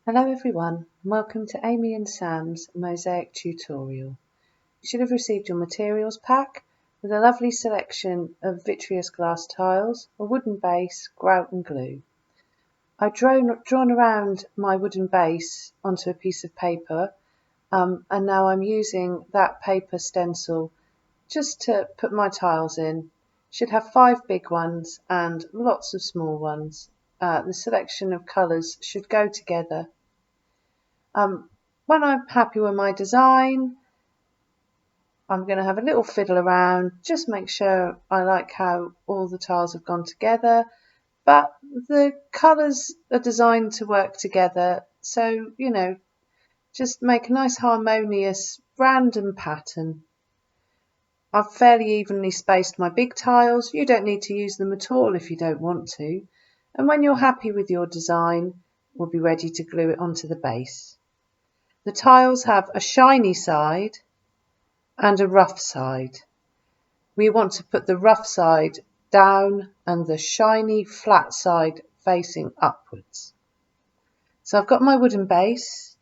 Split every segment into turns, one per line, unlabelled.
Hello everyone, and welcome to Amy and Sam's Mosaic tutorial. You should have received your materials pack with a lovely selection of vitreous glass tiles, a wooden base, grout and glue. I've drawn around my wooden base onto a piece of paper and now I'm using that paper stencil just to put my tiles in. Should have 5 big ones and lots of small ones. The selection of colours should go together. When I'm happy with my design, I'm going to have a little fiddle around, just make sure I like how all the tiles have gone together. But the colours are designed to work together, so, just make a nice harmonious random pattern. I've fairly evenly spaced my big tiles. You don't need to use them at all if you don't want to. And when you're happy with your design, we'll be ready to glue it onto the base. The tiles have a shiny side and a rough side. We want to put the rough side down and the shiny flat side facing upwards. So I've got my wooden base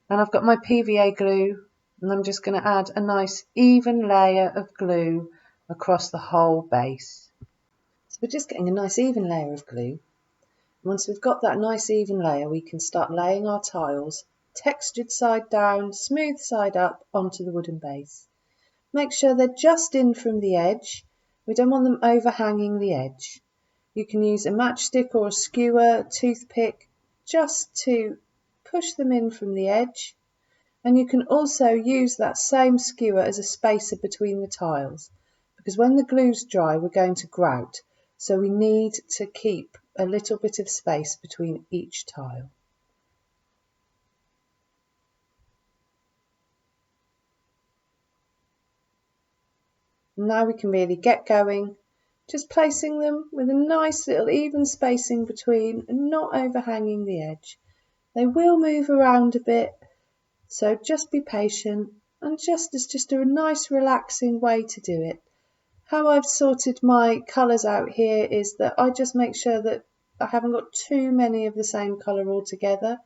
and I've got my PVA glue, and I'm just going to add a nice even layer of glue across the whole base. So we're just getting a nice even layer of glue. Once we've got that nice even layer, we can start laying our tiles textured side down, smooth side up onto the wooden base. Make sure they're just in from the edge. We don't want them overhanging the edge. You can use a matchstick or a skewer, toothpick, just to push them in from the edge. And you can also use that same skewer as a spacer between the tiles, because when the glue's dry, we're going to grout. So we need to keep a little bit of space between each tile. Now we can really get going, just placing them with a nice little even spacing between and not overhanging the edge. They will move around a bit, so just be patient, and it's just a nice relaxing way to do it. How I've sorted my colours out here is that I just make sure that I haven't got too many of the same colour all together,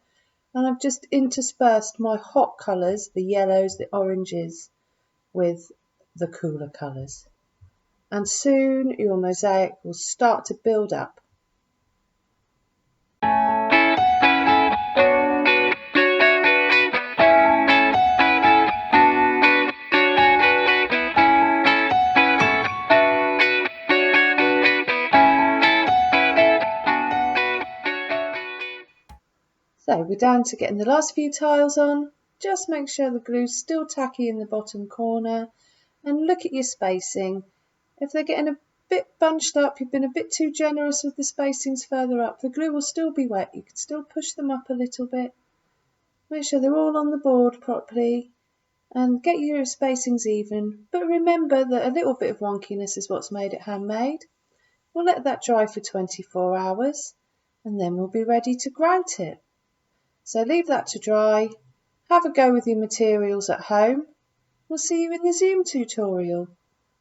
and I've just interspersed my hot colours, the yellows, the oranges, with the cooler colours. And soon your mosaic will start to build up. So we're down to getting the last few tiles on. Just make sure the glue's still tacky in the bottom corner, and look at your spacing. If they're getting a bit bunched up, you've been a bit too generous with the spacings further up, the glue will still be wet. You can still push them up a little bit. Make sure they're all on the board properly and get your spacings even. But remember that a little bit of wonkiness is what's made it handmade. We'll let that dry for 24 hours and then we'll be ready to grout it. So leave that to dry. Have a go with your materials at home. We'll see you in the Zoom tutorial.